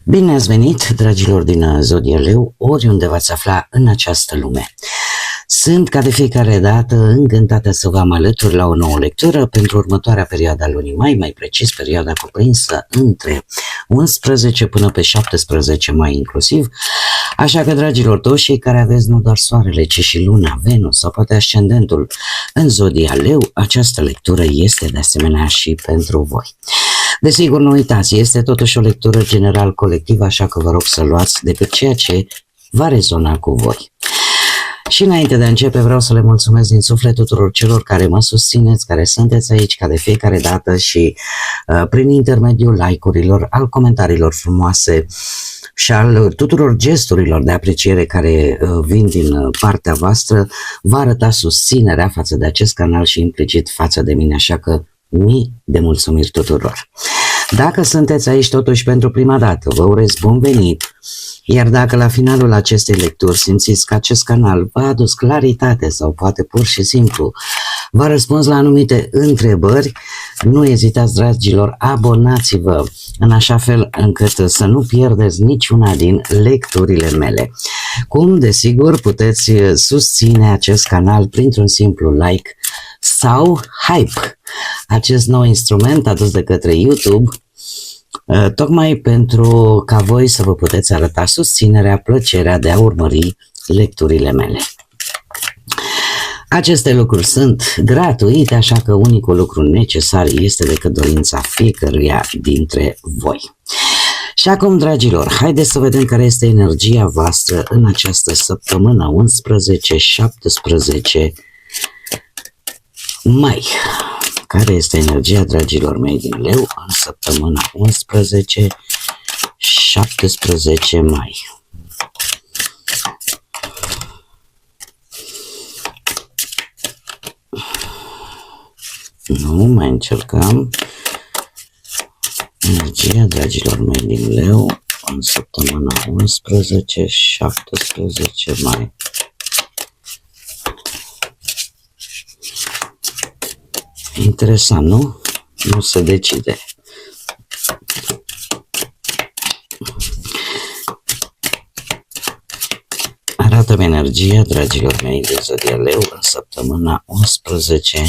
Bine ați venit, dragilor din Zodia Leu, oriunde v-ați afla în această lume. Sunt, ca de fiecare dată, încântată să vă am alături la o nouă lectură pentru următoarea perioadă a lunii mai, mai precis perioada cuprinsă între 11 până pe 17 mai inclusiv. Așa că, dragilor, toți cei care aveți nu doar soarele, ci și luna, Venus sau poate ascendentul în Zodia Leu, această lectură este de asemenea și pentru voi. Desigur, nu uitați, este totuși o lectură general colectivă, așa că vă rog să luați decât ceea ce va rezona cu voi. Și înainte de a începe, vreau să le mulțumesc din suflet tuturor celor care mă susțineți, care sunteți aici ca de fiecare dată și prin intermediul like-urilor, al comentariilor frumoase și al tuturor gesturilor de apreciere care vin din partea voastră, vă arăta susținerea față de acest canal și implicit față de mine, așa că mii de mulțumiri tuturor. Dacă sunteți aici totuși pentru prima dată, vă urez bun venit, iar dacă la finalul acestei lecturi simțiți că acest canal v-a adus claritate sau poate pur și simplu v-a răspuns la anumite întrebări, nu ezitați, dragilor, abonați-vă în așa fel încât să nu pierdeți niciuna din lecturile mele. Cum, desigur, puteți susține acest canal printr-un simplu like sau hype, acest nou instrument adus de către YouTube, tocmai pentru ca voi să vă puteți arăta susținerea, plăcerea de a urmări lecturile mele. Aceste lucruri sunt gratuite, așa că unicul lucru necesar este decât dorința fiecăruia dintre voi. Și acum, dragilor, haideți să vedem care este energia voastră în această săptămână 11-17 mai. Care este energia, dragilor mei, din Leu în săptămâna 11-17 mai? Nu, mai încercăm. Energia, dragilor mei, din Leu în săptămâna 11-17 mai. Interesant, nu? Nu se decide. Arată-mi energia, dragilor mei, de Zodia Leu în săptămâna 11.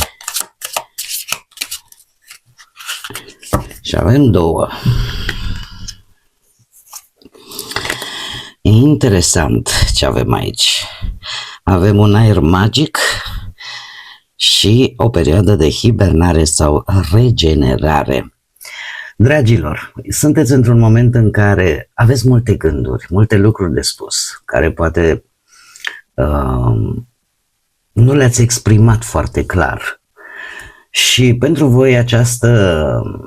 Și avem două. Interesant ce avem aici. Avem un aer magic și o perioadă de hibernare sau regenerare. Dragilor, sunteți într-un moment în care aveți multe gânduri, multe lucruri de spus, care poate nu le-ați exprimat foarte clar. Și pentru voi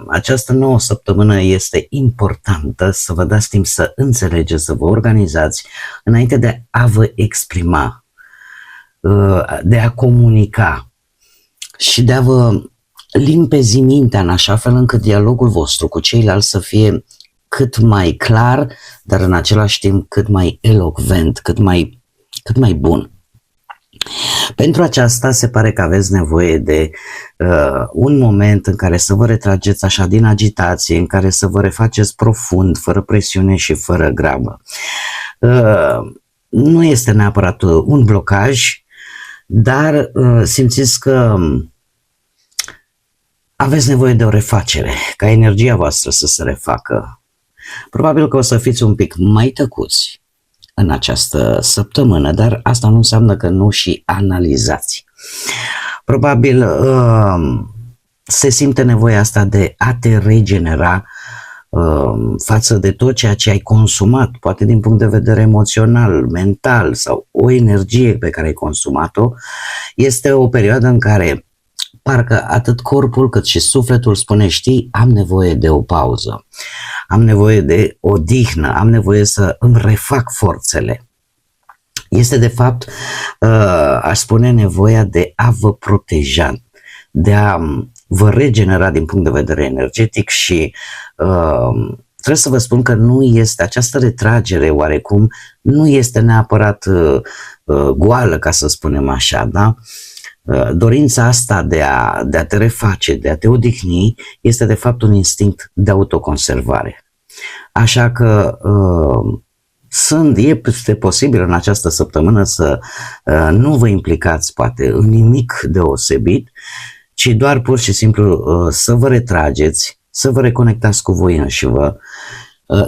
această nouă săptămână este importantă să vă dați timp să înțelegeți, să vă organizați înainte de a vă exprima, de a comunica și de a vă limpezi mintea în așa fel încât dialogul vostru cu ceilalți să fie cât mai clar, dar în același timp cât mai elocvent, cât mai bun. Pentru aceasta se pare că aveți nevoie de un moment în care să vă retrageți așa din agitație, în care să vă refaceți profund, fără presiune și fără grabă. Nu este neapărat un blocaj, dar simțiți că aveți nevoie de o refacere, ca energia voastră să se refacă. Probabil că o să fiți un pic mai tăcuți în această săptămână, dar asta nu înseamnă că nu și analizați. Probabil se simte nevoia asta de a te regenera față de tot ceea ce ai consumat, poate din punct de vedere emoțional, mental sau o energie pe care ai consumat-o. Este o perioadă în care parcă atât corpul cât și sufletul spune, știi, am nevoie de o pauză, am nevoie de odihnă, am nevoie să îmi refac forțele. Este de fapt, aș spune, nevoia de a vă proteja, de a vă regenera din punct de vedere energetic și trebuie să vă spun că nu este această retragere oarecum, nu este neapărat goală, ca să spunem așa, da? Dorința asta de a te reface, de a te odihni, este de fapt un instinct de autoconservare. Așa că este posibil în această săptămână să nu vă implicați poate în nimic deosebit, ci doar pur și simplu să vă retrageți, să vă reconectați cu voi înșivă,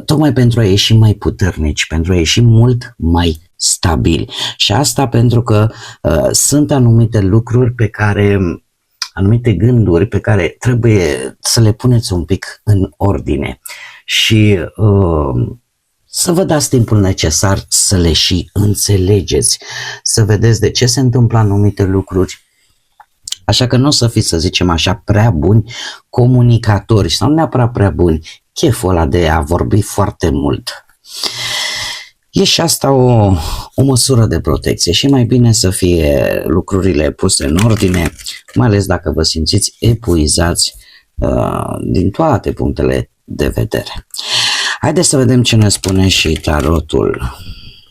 tocmai pentru a ieși mai puternici, pentru a ieși mult mai stabili. Și asta pentru că sunt anumite lucruri pe care, anumite gânduri pe care trebuie să le puneți un pic în ordine și să vă dați timpul necesar să le și înțelegeți, să vedeți de ce se întâmplă anumite lucruri. Așa că nu o să fiți, să zicem așa, prea buni comunicatori sau nu neapărat prea buni, cheful ăla de a vorbi foarte mult. E și asta o măsură de protecție și mai bine să fie lucrurile puse în ordine, mai ales dacă vă simțiți epuizați din toate punctele de vedere. Haideți să vedem ce ne spune și tarotul.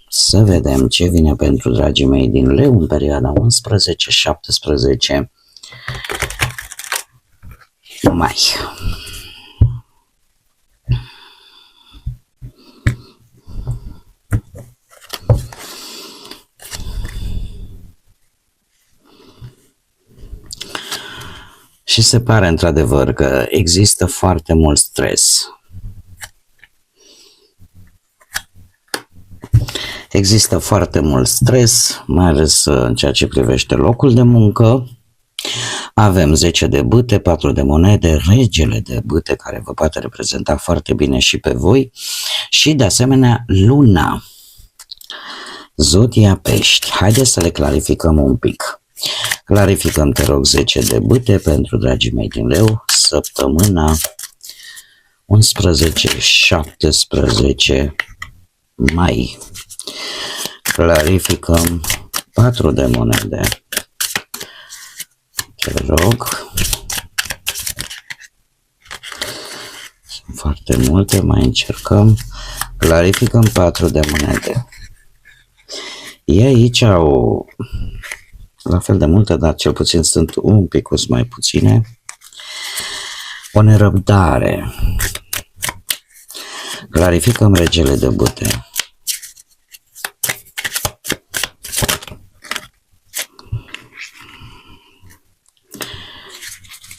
Să vedem ce vine pentru dragii mei din Leu în perioada 11-17 mai. Și se pare într-adevăr că există foarte mult stres. Există foarte mult stres, mai ales în ceea ce privește locul de muncă. Avem 10 de bâte, 4 de monede, regele de bâte care vă poate reprezenta foarte bine și pe voi și de asemenea luna, zodia pești. Haideți să le clarificăm un pic. Clarificăm, te rog, 10 de bâte pentru dragii mei din Leu, săptămâna 11-17 mai. Clarificăm 4 de monede. Te rog. Sunt foarte multe, mai încercăm. Clarificăm 4 de monede. E aici la fel de multe, dar cel puțin sunt un pic mai puține. O nerăbdare. Clarificăm regele de bâte.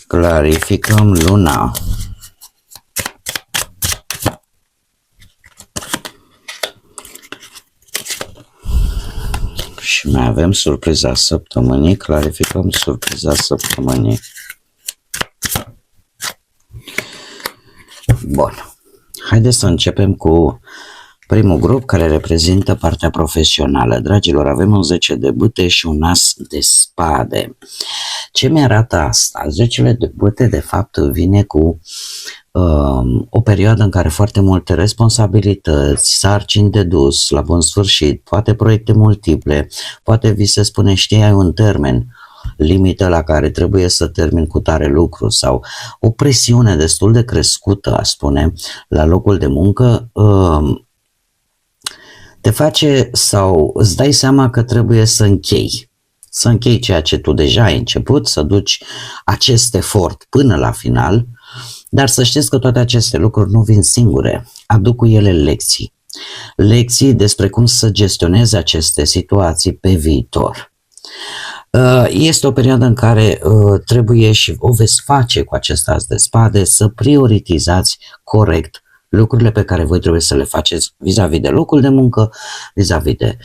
Clarificăm luna. Și mai avem surpriza săptămânii. Clarificăm surpriza săptămânii. Bun. Haideți să începem cu primul grup care reprezintă partea profesională. Dragilor, avem un 10 de bâte și un as de spade. Ce mi-arată asta? 10 de bâte de fapt vine cu o perioadă în care foarte multe responsabilități, sarcini de dus la bun sfârșit, poate proiecte multiple, poate vi se spune, știi, ai un termen limită la care trebuie să termin cu tare lucru sau o presiune destul de crescută, a spune, la locul de muncă, te face sau îți dai seama că trebuie să închei ceea ce tu deja ai început, să duci acest efort până la final, dar să știți că toate aceste lucruri nu vin singure, aduc cu ele lecții. Lecții despre cum să gestionezi aceste situații pe viitor. Este o perioadă în care trebuie și o veți face cu acest as de spade să prioritizați corect lucrurile pe care voi trebuie să le faceți vis-a-vis de locul de muncă, vis-a-vis de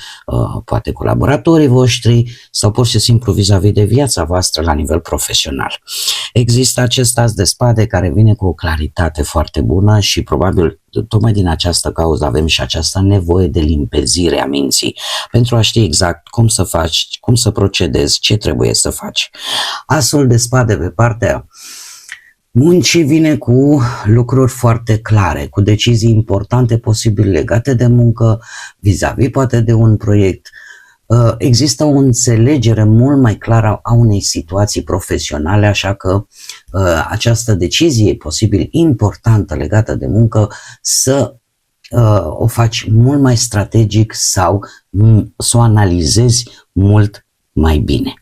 poate colaboratorii voștri sau pur și simplu vis-a-vis de viața voastră la nivel profesional. Există acest as de spade care vine cu o claritate foarte bună și probabil tocmai din această cauză avem și această nevoie de limpezire a minții pentru a ști exact cum să faci, cum să procedezi, ce trebuie să faci. Asul de spade pe partea muncii vine cu lucruri foarte clare, cu decizii importante posibil legate de muncă, vis-a-vis poate de un proiect. Există o înțelegere mult mai clară a unei situații profesionale, așa că această decizie posibil importantă legată de muncă să o faci mult mai strategic sau să o analizezi mult mai bine.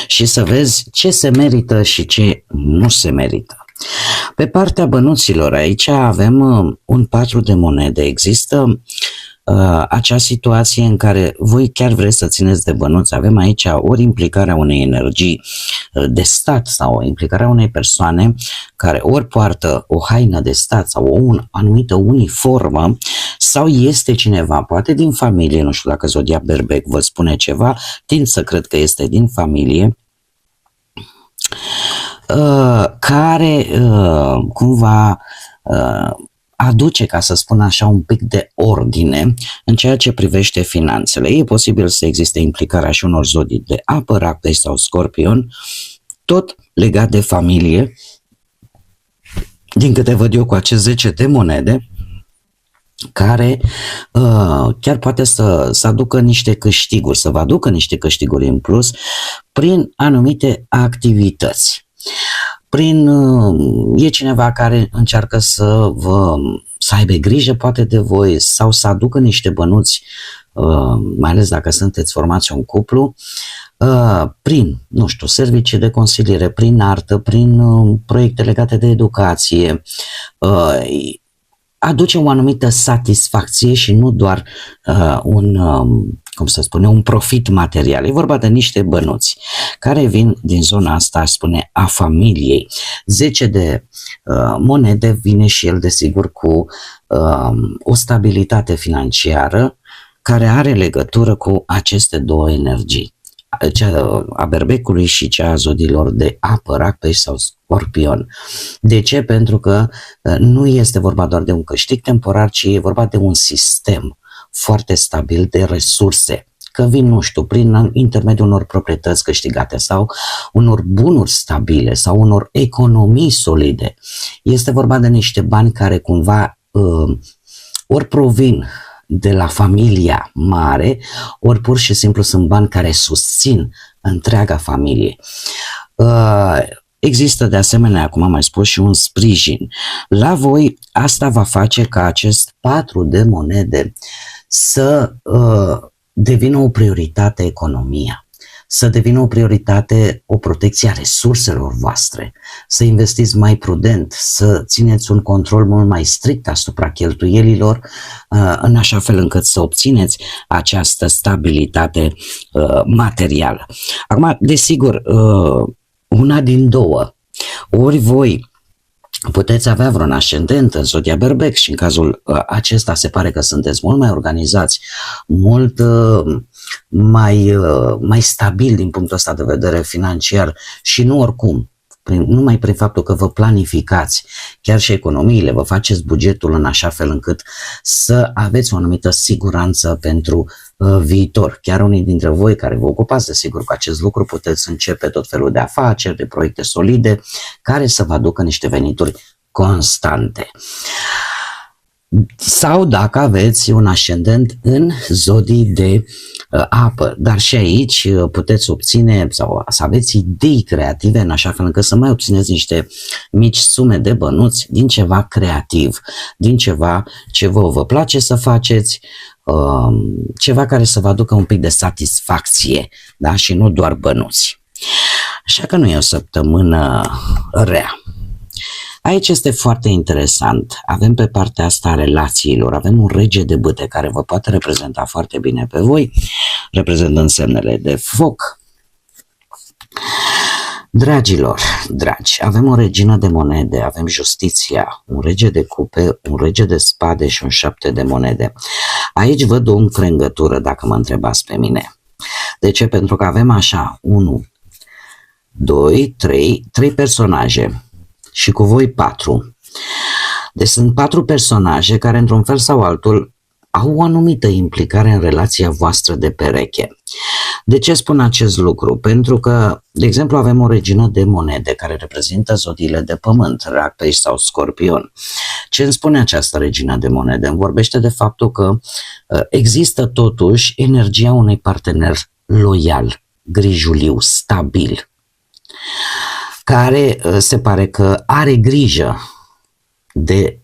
Și să vezi ce se merită și ce nu se merită. Pe partea bănuților, aici avem un 4 de monede. Există acea situație în care voi chiar vreți să țineți de bănuți. Avem aici ori implicarea unei energii de stat sau implicarea unei persoane care ori poartă o haină de stat sau o anumită uniformă sau este cineva, poate din familie, nu știu dacă zodia Berbec vă spune ceva, tind să cred că este din familie, care cumva aduce, ca să spun așa, un pic de ordine în ceea ce privește finanțele. E posibil să existe implicarea și unor zodii de apă, Rac, Pești sau Scorpion, tot legat de familie, din câte văd eu cu acest 10 de monede, care chiar poate să aducă niște câștiguri, să vă aducă niște câștiguri în plus prin anumite activități. E cineva care încearcă să aibă grijă poate de voi sau să aducă niște bănuți, mai ales dacă sunteți formați un cuplu, prin, nu știu, servicii de consiliere, prin artă, prin proiecte legate de educație, aduce o anumită satisfacție și nu doar un profit material. E vorba de niște bănuți care vin din zona asta, aș spune, a familiei. 10 de monede vine și el, desigur, cu o stabilitate financiară care are legătură cu aceste două energii, cea a Berbecului și cea a zodiilor de apă, Rac, Pești sau Scorpion. De ce? Pentru că nu este vorba doar de un câștig temporar, ci e vorba de un sistem foarte stabil de resurse, că vin, nu știu, prin intermediul unor proprietăți câștigate sau unor bunuri stabile sau unor economii solide. Este vorba de niște bani care cumva ori provin de la familia mare, ori pur și simplu sunt bani care susțin întreaga familie. Există de asemenea, cum am mai spus, și un sprijin. La voi asta va face ca acest 4 de monede să devină o prioritate economia, să devină o prioritate o protecție a resurselor voastre, să investiți mai prudent, să țineți un control mult mai strict asupra cheltuielilor, în așa fel încât să obțineți această stabilitate materială. Acum, desigur, una din două, ori voi puteți avea vreun ascendent în zodia Berbec și în cazul acesta se pare că sunteți mult mai organizați, mult mai stabil din punctul ăsta de vedere financiar și nu oricum, numai prin faptul că vă planificați chiar și economiile, vă faceți bugetul în așa fel încât să aveți o anumită siguranță pentru viitor. Chiar unii dintre voi care vă ocupați desigur cu acest lucru puteți începe tot felul de afaceri, de proiecte solide care să vă aducă niște venituri constante. Sau dacă aveți un ascendent în zodii de apă, dar și aici puteți obține sau să aveți idei creative în așa fel încât să mai obțineți niște mici sume de bănuți din ceva creativ, din ceva ce vă place să faceți, ceva care să vă aducă un pic de satisfacție, da? Și nu doar bănuți. Așa că nu e o săptămână rea. Aici este foarte interesant. Avem pe partea asta a relațiilor, avem un rege de bâte care vă poate reprezenta foarte bine pe voi, reprezentând semnele de foc. Dragilor, dragi, avem o regină de monede, avem justiția, un rege de cupe, un rege de spade și un 7 de monede. Aici văd o încrengătură, dacă mă întrebați pe mine. De ce? Pentru că avem așa, 1, 2, 3 personaje și cu voi 4. Deci sunt 4 personaje care într-un fel sau altul au o anumită implicare în relația voastră de pereche. De ce spun acest lucru? Pentru că, de exemplu, avem o regină de monede care reprezintă zodiile de pământ, Rac, Pești sau Scorpion. Ce îmi spune această regină de monede? Îmi vorbește de faptul că există totuși energia unui partener loial, grijuliu, stabil, care se pare că are grijă de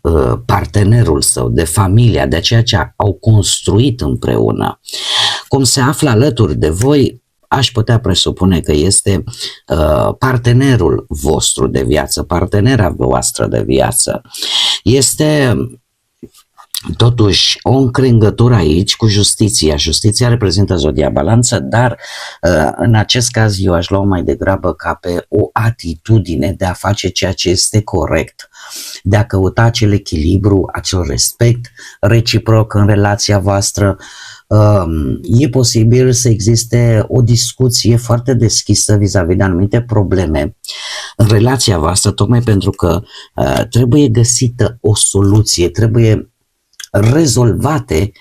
partenerul său, de familia, de ceea ce au construit împreună. Cum se află alături de voi, aș putea presupune că este partenerul vostru de viață, partenera voastră de viață. Este totuși o încrengătură aici cu justiția. Justiția reprezintă zodia balanță, dar în acest caz eu aș lua mai degrabă ca pe o atitudine de a face ceea ce este corect, de a căuta acel echilibru, acel respect reciproc în relația voastră. E posibil să existe o discuție foarte deschisă vis-a-vis de anumite probleme în relația voastră, tocmai pentru că trebuie găsită o soluție, trebuie rezolvate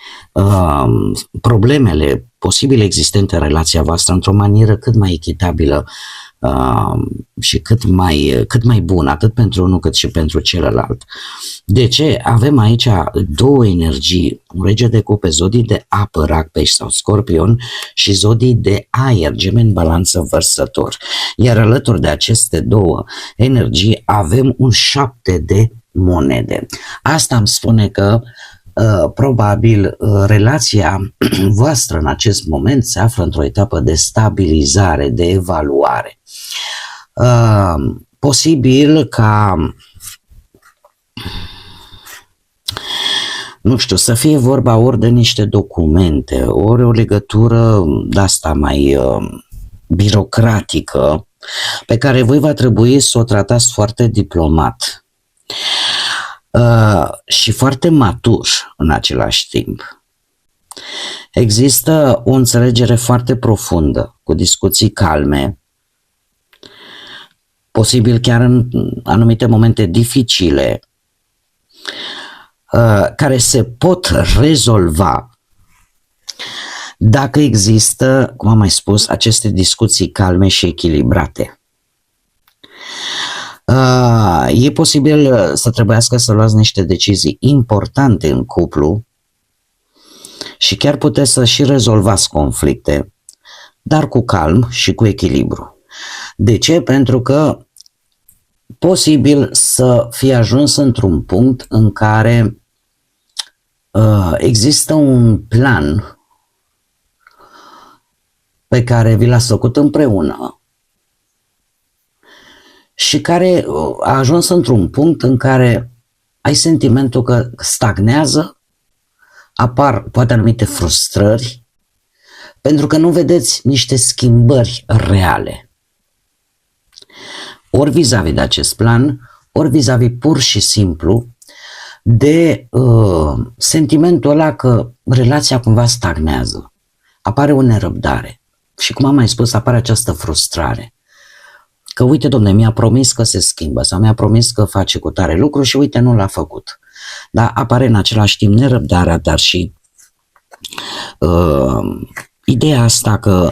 problemele posibile existente în relația voastră într-o manieră cât mai echitabilă și cât mai bună, atât pentru unul cât și pentru celălalt. De ce? Avem aici două energii, un rege de cupe, zodii de apă, rac, pești sau scorpion, și zodii de aer, gemeni, balanță, vărsător. Iar alături de aceste două energii avem un 7 de monede. Asta îmi spune că probabil relația voastră în acest moment se află într-o etapă de stabilizare, de evaluare. Posibil ca, nu știu, să fie vorba ori de niște documente, ori o legătură de-asta mai birocratică, pe care voi va trebui să o tratați foarte diplomat și foarte matur în același timp. Există o înțelegere foarte profundă, cu discuții calme, posibil chiar în anumite momente dificile, care se pot rezolva dacă există, cum am mai spus, aceste discuții calme și echilibrate. E posibil să trebuiască să luați niște decizii importante în cuplu și chiar puteți să și rezolvați conflicte, dar cu calm și cu echilibru. De ce? Pentru că posibil să fie ajuns într-un punct în care există un plan pe care vi l-ați făcut împreună și care a ajuns într-un punct în care ai sentimentul că stagnează, apar poate anumite frustrări, pentru că nu vedeți niște schimbări reale. Ori vis-a-vis de acest plan, ori vis-a-vis pur și simplu de sentimentul ăla că relația cumva stagnează. Apare o nerăbdare și, cum am mai spus, apare această frustrare. Că uite, domne, mi-a promis că se schimbă sau mi-a promis că face cu tare lucru și uite, nu l-a făcut. Dar apare în același timp nerăbdarea, dar și ideea asta că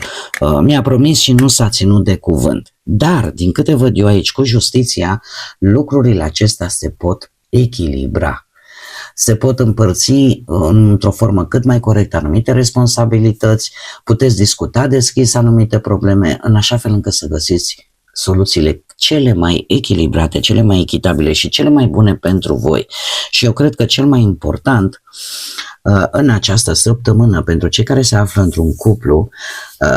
mi-a promis și nu s-a ținut de cuvânt. Dar, din câte văd eu aici cu justiția, lucrurile acestea se pot echilibra. Se pot împărți într-o formă cât mai corectă anumite responsabilități, puteți discuta deschis anumite probleme, în așa fel încât să găsiți soluțiile cele mai echilibrate, cele mai echitabile și cele mai bune pentru voi. Și eu cred că cel mai important în această săptămână pentru cei care se află într-un cuplu,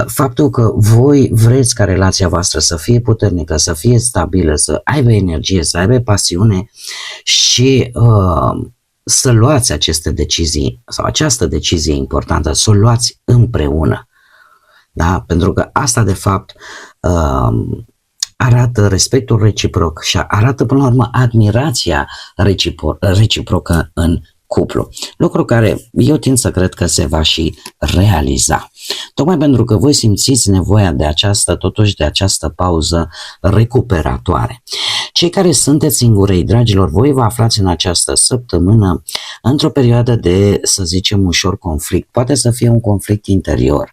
faptul că voi vreți ca relația voastră să fie puternică, să fie stabilă, să aibă energie, să aibă pasiune și să luați aceste decizii sau această decizie importantă, să o luați împreună. Da? Pentru că asta de fapt arată respectul reciproc și arată până la urmă admirația reciprocă în cuplu. Lucru care eu tind să cred că se va și realiza. Tocmai pentru că voi simțiți nevoia de această pauză recuperatoare. Cei care sunteți singurei, dragilor, voi vă aflați în această săptămână într-o perioadă de, să zicem, ușor conflict. Poate să fie un conflict interior.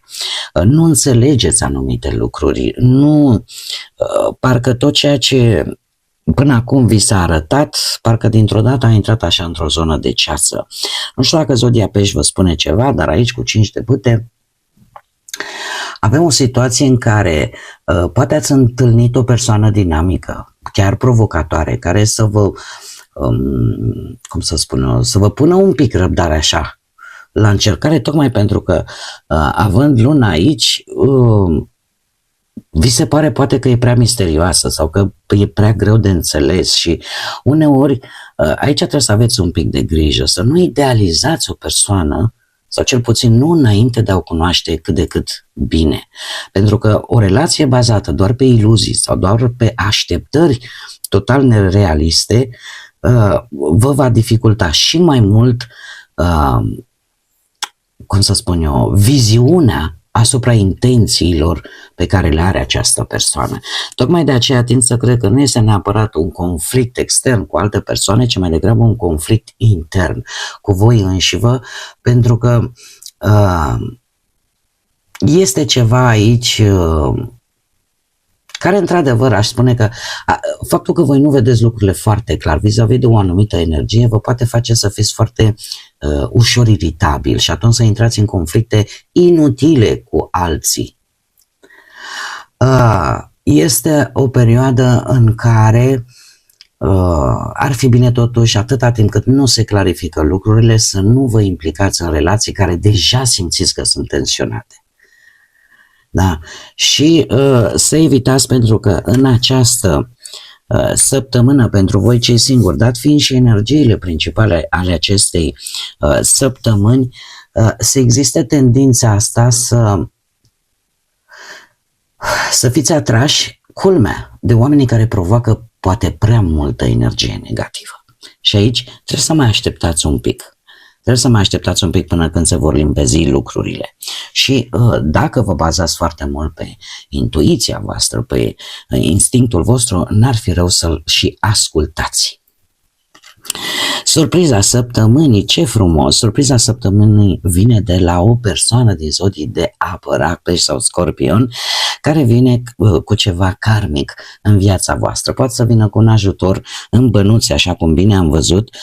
Nu înțelegeți anumite lucruri. Nu, parcă tot ceea ce până acum vi s-a arătat, parcă dintr-o dată a intrat așa într-o zonă de ceață. Nu știu dacă zodia pești vă spune ceva, dar aici cu 5 de pâte avem o situație în care poate ați întâlnit o persoană dinamică, chiar provocatoare, care să vă, să vă pună un pic răbdare așa la încercare, tocmai pentru că având luna aici, vi se pare poate că e prea misterioasă sau că e prea greu de înțeles și uneori aici trebuie să aveți un pic de grijă, să nu idealizați o persoană sau cel puțin nu înainte de a o cunoaște cât de cât bine. Pentru că o relație bazată doar pe iluzii sau doar pe așteptări total nerealiste vă va dificulta și mai mult, cum să spun eu, viziunea asupra intențiilor pe care le are această persoană. Tocmai de aceea tind să cred că nu este neapărat un conflict extern cu alte persoane, ci mai degrabă un conflict intern cu voi înșivă, pentru că este ceva aici care într-adevăr aș spune că faptul că voi nu vedeți lucrurile foarte clar vis-a-vis de o anumită energie vă poate face să fiți foarte ușor iritabil și atunci să intrați în conflicte inutile cu alții. Este o perioadă în care ar fi bine totuși, atâta timp cât nu se clarifică lucrurile, să nu vă implicați în relații care deja simțiți că sunt tensionate. Da. Și să evitați, pentru că în această săptămână pentru voi cei singuri, dat fiind și energiile principale ale acestei săptămâni, să existe tendința asta să fiți atrași, culmea, de oamenii care provoacă poate prea multă energie negativă. Și aici trebuie să mai așteptați un pic. Trebuie să mai așteptați un pic până când se vor limpezi lucrurile. Și dacă vă bazați foarte mult pe intuiția voastră, pe instinctul vostru, n-ar fi rău să-l și ascultați. Surpriza săptămânii, ce frumos! Surpriza săptămânii vine de la o persoană din zodii de apă, Rac, Pești sau Scorpion, care vine cu ceva karmic în viața voastră. Poate să vină cu un ajutor în bănuți, așa cum bine am văzut,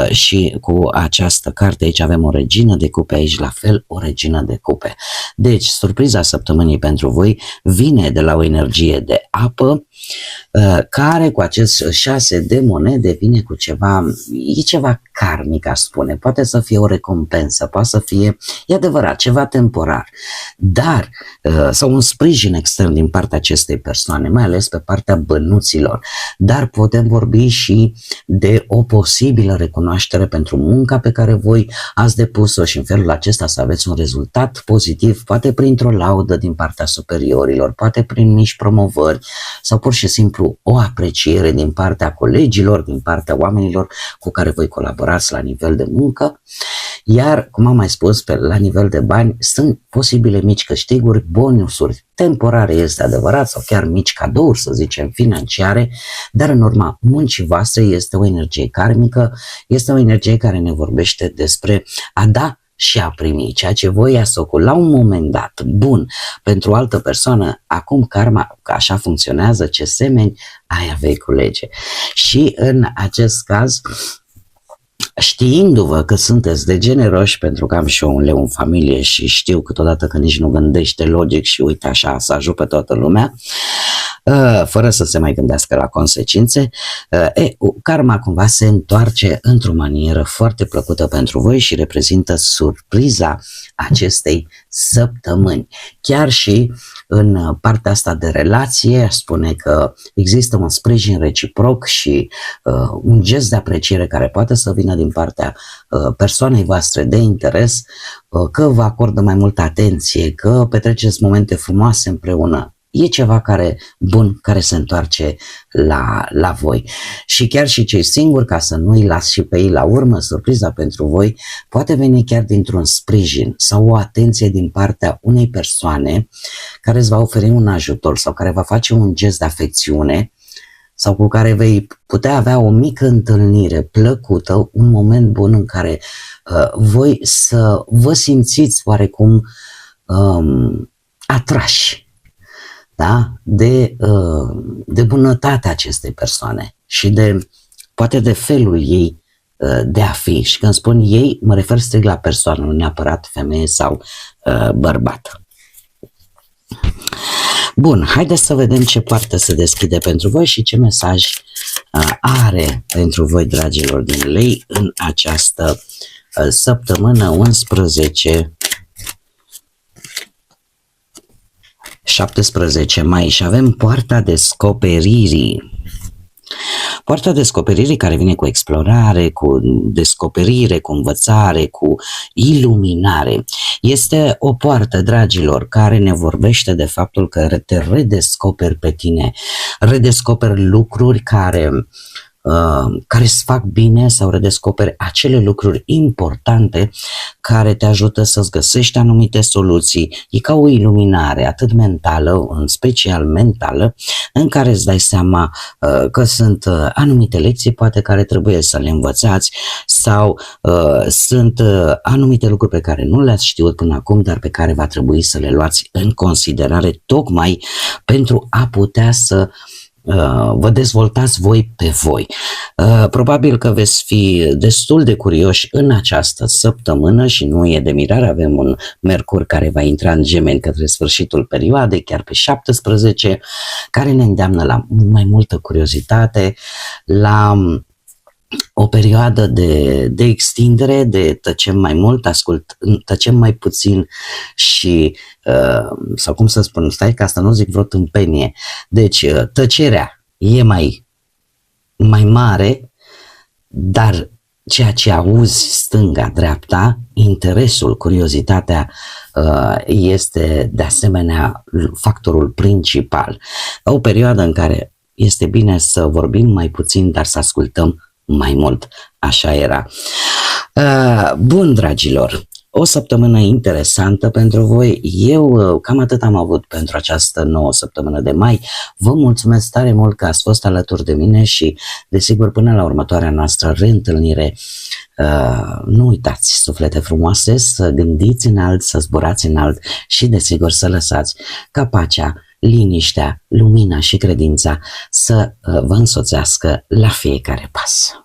și cu această carte aici avem o regină de cupe, aici la fel o regină de cupe. Deci, surpriza săptămânii pentru voi vine de la o energie de apă, care cu acest 6 de monede vine cu ceva, e ceva karmic, aș spune, poate să fie o recompensă, poate să fie, e adevărat, ceva temporar, dar, sau un sprijin extern din partea acestei persoane, mai ales pe partea bănuților, dar putem vorbi și de o posibilă recunoaștere pentru munca pe care voi ați depus-o și în felul acesta să aveți un rezultat pozitiv, poate printr-o laudă din partea superiorilor, poate prin mici promovări sau pur și simplu o apreciere din partea colegilor, din partea oamenilor cu care voi colaborați la nivel de muncă, iar, cum am mai spus, la nivel de bani sunt posibile mici câștiguri, bonusuri temporare, este adevărat, sau chiar mici cadouri, să zicem, financiare, dar în urma muncii voastre este o energie karmică, este o energie care ne vorbește despre a da și a primi, ceea ce voi ați făcut la un moment dat bun pentru o altă persoană, acum karma, că așa funcționează, ce semeni, aia vei culege. Și în acest caz, știindu-vă că sunteți de generoși, pentru că am și eu un leu în familie și știu câteodată că nici nu gândește logic și uite așa să ajut pe toată lumea, fără să se mai gândească la consecințe, karma cumva se întoarce într-o manieră foarte plăcută pentru voi și reprezintă surpriza acestei săptămâni. Chiar și în partea asta de relație, aș spune că există un sprijin reciproc și un gest de apreciere care poate să vină din partea persoanei voastre de interes, că vă acordă mai multă atenție, că petreceți momente frumoase împreună. E ceva bun care se întoarce la voi. Și chiar și cei singuri, ca să nu-i las și pe ei la urmă, surpriza pentru voi poate veni chiar dintr-un sprijin sau o atenție din partea unei persoane care îți va oferi un ajutor sau care va face un gest de afecțiune sau cu care vei putea avea o mică întâlnire plăcută, un moment bun în care voi să vă simțiți oarecum atrași, da? De bunătatea acestei persoane și poate de felul ei de a fi. Și când spun ei, mă refer strict la persoană, nu neapărat femeie sau bărbat. Bun, haideți să vedem ce poartă se deschide pentru voi și ce mesaj are pentru voi, dragilor din lei, în această săptămână 11 17 mai și avem poarta descoperirii. Poarta descoperirii care vine cu explorare, cu descoperire, cu învățare, cu iluminare. Este o poartă, dragilor, care ne vorbește de faptul că te redescoperi pe tine, redescoperi lucruri care îți fac bine sau redescoperi acele lucruri importante care te ajută să-ți găsești anumite soluții. E ca o iluminare, atât mentală, în special mentală, în care îți dai seama că sunt anumite lecții poate care trebuie să le învățați sau sunt anumite lucruri pe care nu le-ați știut până acum, dar pe care va trebui să le luați în considerare tocmai pentru a putea să vă dezvoltați voi pe voi. Probabil că veți fi destul de curioși în această săptămână și nu e de mirare, avem un Mercur care va intra în Gemeni către sfârșitul perioadei, chiar pe 17, care ne îndeamnă la mai multă curiozitate, la o perioadă de extindere, de tăcem mai mult, tăcem mai puțin și, sau cum să spun, stai că asta nu zic vreo tâmpenie, deci tăcerea e mai mare, dar ceea ce auzi stânga, dreapta, interesul, curiozitatea este de asemenea factorul principal. O perioadă în care este bine să vorbim mai puțin, dar să ascultăm mai mult. Așa era. Bun, dragilor, o săptămână interesantă pentru voi. Eu cam atât am avut pentru această nouă săptămână de mai. Vă mulțumesc tare mult că ați fost alături de mine și, desigur, până la următoarea noastră reîntâlnire, nu uitați, suflete frumoase, să gândiți înalt, să zburați înalt și, desigur, să lăsați ca pacea, liniștea, lumina și credința să vă însoțească la fiecare pas.